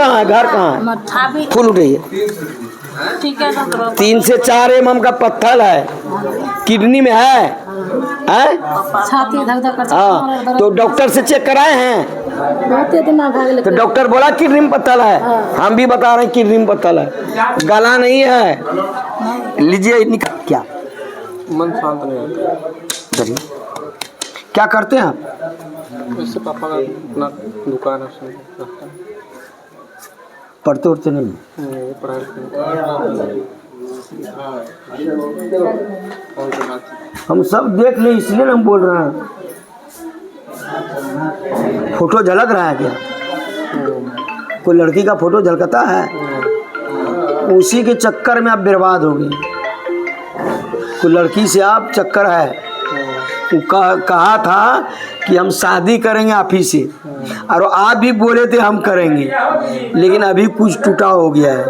कहाँ है, घर कहाँ है? फूल उठाइए। ठीक है 3 से 4 mm का पत्थर है, किडनी में है? छाती धक धक करता हाँ, तो डॉक्टर से चेक कराए हैं? बहुते दिमाग भाग तो डॉक्टर बोला किडनी में पत्थर है। हम भी बता रहे हैं किडनी में पत्थर है, गला नहीं है। लीजिए क्या मन शांत नहीं होता। क्या करते हैं आप? इससे पापा का अपना दुकान है, उसमें पढ़ते उड़ते नहीं? पढ़ाई हम सब देख ले इसलिए हम बोल रहे हैं। फोटो झलक रहा है क्या? कोई लड़की का फोटो झलकता है? उसी के चक्कर में आप बर्बाद हो गए। कोई लड़की से आप चक्कर है, कहा था कि हम शादी करेंगे आप ही से, और आप भी बोले थे हम करेंगे, लेकिन अभी कुछ टूटा हो गया है,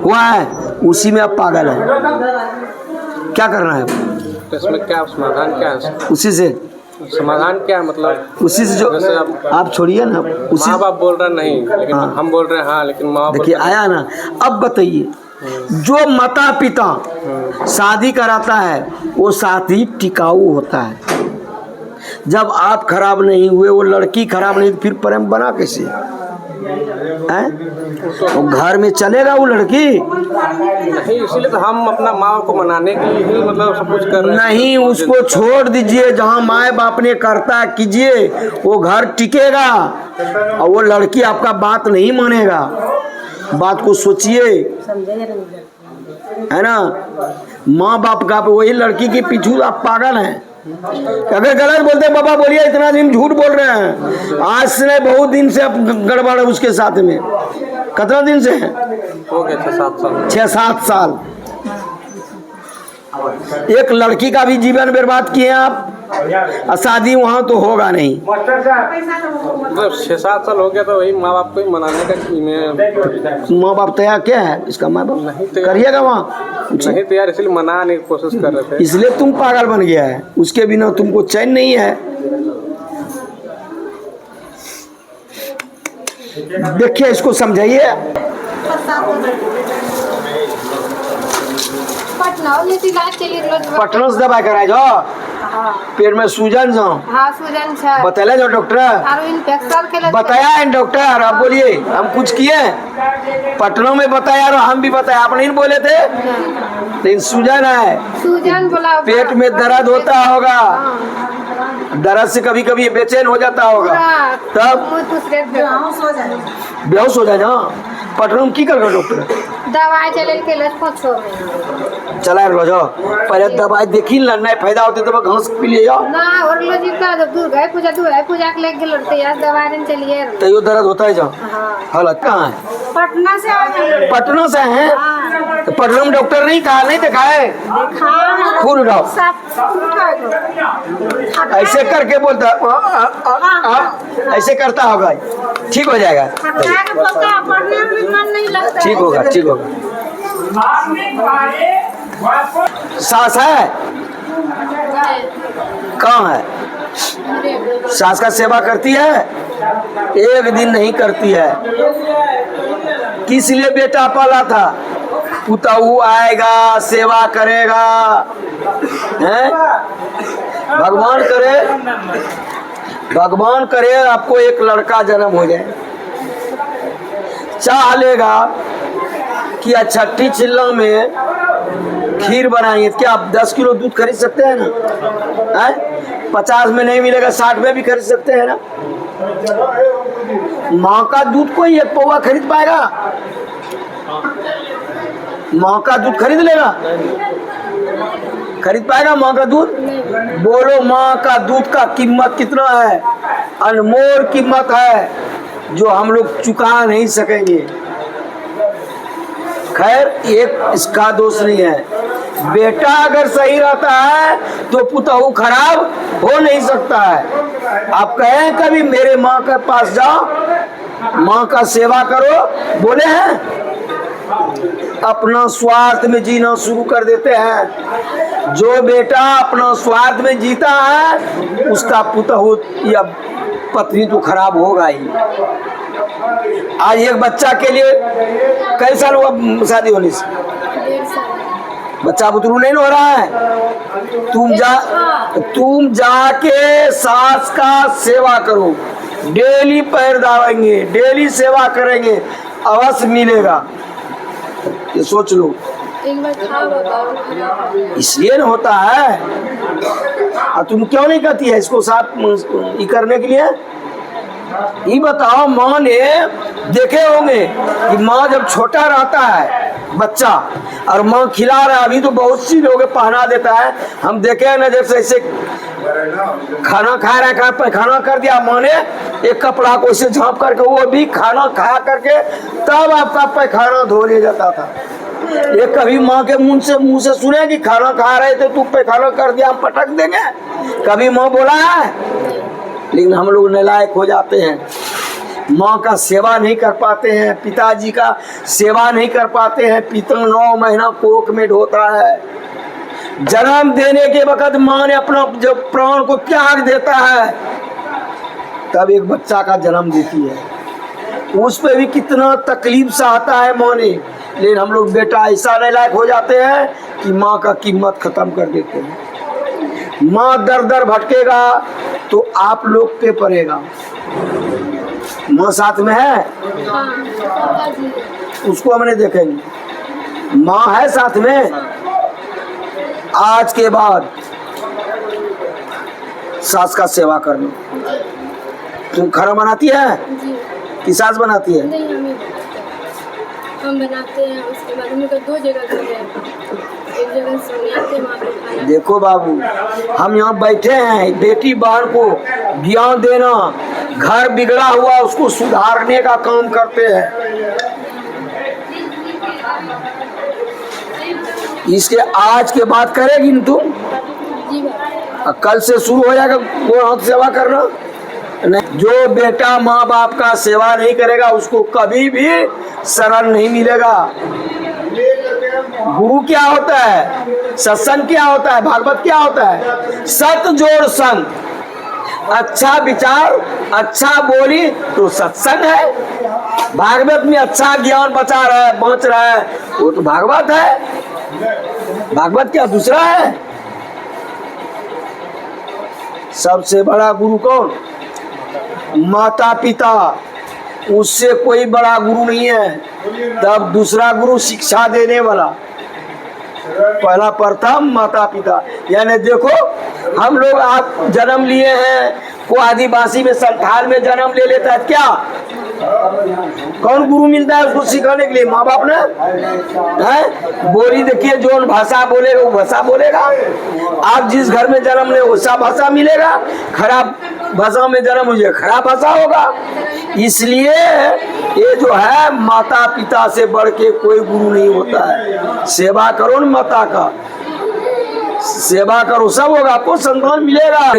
हुआ है, उसी में आप पागल हैं। क्या करना है तो इसमें क्या समाधान क्या है? उसी से समाधान क्या है मतलब? उसी से जो आप छोड़िए ना, उसी माँ बाप बोल रहे नहीं, लेकिन हम बोल रहे हैं हाँ, लेकिन माँ बाप देखिए आया ना। अब बताइए, जो माता पिता शादी कराता है वो शादी टिकाऊ होता है। जब आप खराब नहीं हुए, वो लड़की खराब नहीं, फिर प्रेम बना कैसे हैं? वो घर में चलेगा वो लड़की नहीं, इसीलिए तो हम अपना माँ बाप को मनाने के लिए ही मतलब सब कुछ कर रहे हैं। नहीं, उसको छोड़ दीजिए, जहाँ माए बाप ने करता कीजिए, वो घर टिकेगा। और वो लड़की आपका बात नहीं मानेगा, बात को सोचिए, है ना। माँ बाप का वही लड़की के पीछे आप पागल हैं। अगर गलत बोलते बाबा बोलिए, इतना दिन झूठ बोल रहे हैं। आज से बहुत दिन से अब गड़बड़ है उसके साथ में। कितना दिन से है? हो गया 6-7 साल। 6-7 साल। एक लड़की का भी जीवन बर्बाद किए आप, और शादी वहाँ तो होगा नहीं। मतलब 6-7 साल हो गया, तो वही माँ बाप को ही मनाने का। माँ बाप तैयार क्या है इसका? माँ बाप नहीं तैयार, करिएगा वहाँ नहीं तैयार, इसलिए मनाने की कोशिश कर रहे थे। इसलिए तुम पागल बन गया है, उसके बिना तुमको चैन नहीं है। देखिए इसको समझाइए। पटना से दवाई कराए जाओ, पेट में सूजन जाओ। हाँ सूजन है, बतला जाओ डॉक्टर, बताया है डॉक्टर। आप बोलिए हम कुछ किए? पटना में बताया और हम भी बताया, आप नहीं बोले थे। लेकिन सूजन है, सूजन बोला, पेट में दर्द होता होगा, दर्द से कभी कभी बेचैन हो जाता होगा, तब बेहोश हो जाए ना। पटना में की कर डॉक्टर? दवाई चले के चला लो जाओ, पहले दवाई देखी ना, नहीं फायदा होते तो घास पी ले जाओ ना। और लो जी का जब दूर गए पूजा के लेके गेल तो यार दवाई देने चलिए, तो यो दर्द होता है जाओ। हालत कहाँ है? पटना से आए हैं। पटना से हैं? तो पटना में डॉक्टर नहीं कहा, नहीं दिखाए? फूल उठाओ, ऐसे करके बोलता, ऐसे करता होगा, ठीक हो जाएगा। ठीक होगा, ठीक होगा। सास है? कहाँ है? सास का सेवा करती है? एक दिन नहीं करती है। किस लिए बेटा पाला था? पुतहू आएगा, सेवा करेगा, हैं? भगवान करे, भगवान करे आपको एक लड़का जन्म हो जाए। चाह लेगा कि छठी चिल्ला में खीर बनाइए, क्या आप 10 किलो दूध खरीद सकते हैं ना? है 50 में नहीं मिलेगा, 60 में भी खरीद सकते हैं ना। माँ का दूध कोई 1 पौवा खरीद पाएगा? माँ का दूध खरीद लेगा? खरीद पाएगा माँ का दूध? बोलो माँ का दूध का कीमत कितना है? अनमोल कीमत है, जो हम लोग चुका नहीं सकेंगे। खैर एक इसका दोष नहीं है, बेटा अगर सही रहता है तो पुतहू खराब हो नहीं सकता है। आप कहें कभी मेरे माँ के पास जाओ, माँ का सेवा करो, बोले हैं? अपना स्वार्थ में जीना शुरू कर देते हैं। जो बेटा अपना स्वार्थ में जीता है उसका पुतहू या पत्नी तो खराब होगा ही। आज एक बच्चा के लिए कई साल हुआ शादी होने से? 1.5 साल। बच्चा बुतरू नहीं हो रहा है। तुम जाके सास का सेवा करो, डेली पैर दावेंगे, डेली सेवा करेंगे, अवश्य मिलेगा, ये सोच लो। एक बार खा बाबा, इसलिए न होता है। और तुम क्यों नहीं कहती है इसको साफ ये करने के लिए? ये बताओ, माँ ने देखे होंगे कि माँ जब छोटा रहता है बच्चा और माँ खिला रहा है, अभी तो बहुत सी लोग पहना देता है, हम देखे हैं ना, जैसे ऐसे खाना खा रहा है, पैखाना कर दिया माँ ने, एक कपड़ा को ऐसे झाँप करके, वो भी खाना खा करके तब आपका पैखाना धो ले जाता था। ये कभी माँ के मुंह से सुने कि खाना खा रहे थे तू पैखाना कर दिया, हम पटक देंगे? कभी माँ बोला है? लेकिन हम लोग नालायक हो जाते हैं, माँ का सेवा नहीं कर पाते हैं, पिताजी का सेवा नहीं कर पाते हैं। पिता 9 महीना कोख में ढोता है, जन्म देने के वक्त माँ ने अपना जब प्राण को त्याग देता है, तब एक बच्चा का जन्म देती है, उस पे भी कितना तकलीफ सहता है माँ ने। लेकिन हम लोग बेटा ऐसा नालायक हो जाते हैं कि माँ का कीमत खत्म कर देते हैं। माँ दर दर भटकेगा तो आप लोग पे पड़ेगा। माँ साथ में है, हाँ पापा जी, उसको हमने देखेंगे। माँ है साथ में। आज के बाद सास का सेवा करना। तुम खाना बनाती है जी कि सास बनाती है? नहीं, हम बनाते हैं, उसके बाद उनका 2 जगह घर है, एक जगह सोने आते हैं, वहाँ पे खाना। देखो बाबू, हम यहाँ बैठे हैं बेटी बहन को ज्ञान देना, घर बिगड़ा हुआ उसको सुधारने का काम करते हैं। इसके आज के बाद करेगी न तुम? जी बाबा। कल से शुरू हो जाएगा वो हाथ सेवा करना। नहीं, जो बेटा माँ बाप का सेवा नहीं करेगा उसको कभी भी शरण नहीं मिलेगा। गुरु क्या होता है? सत्संग क्या होता है? भागवत क्या होता है? सत जोड़ संग, अच्छा विचार, अच्छा बोली तो सत्संग है। भागवत में अच्छा ज्ञान बचा रहा है, बच रहा है, वो तो भागवत है। भागवत क्या दूसरा है? सबसे बड़ा गुरु कौन? माता पिता, उससे कोई बड़ा गुरु नहीं है। तब दूसरा गुरु शिक्षा देने वाला, पहला प्रथम माता पिता। यानी देखो, हम लोग आप जन्म लिए हैं, वो आदिवासी में संथाल में जन्म ले लेता है, क्या कौन गुरु मिलता है उसको सिखाने के लिए? माँ बाप ने है। बोली देखिए, जो भाषा बोलेगा वो भाषा बोलेगा। आप जिस घर में जन्म ले वैसा भाषा मिलेगा, खराब भाषा में जन्म हो जाए खराब भाषा होगा। इसलिए ये जो है, माता पिता से बढ़ के कोई गुरु नहीं होता है। सेवा करो न माता का, सेवा करो, सब होगा, आपको संतान मिलेगा।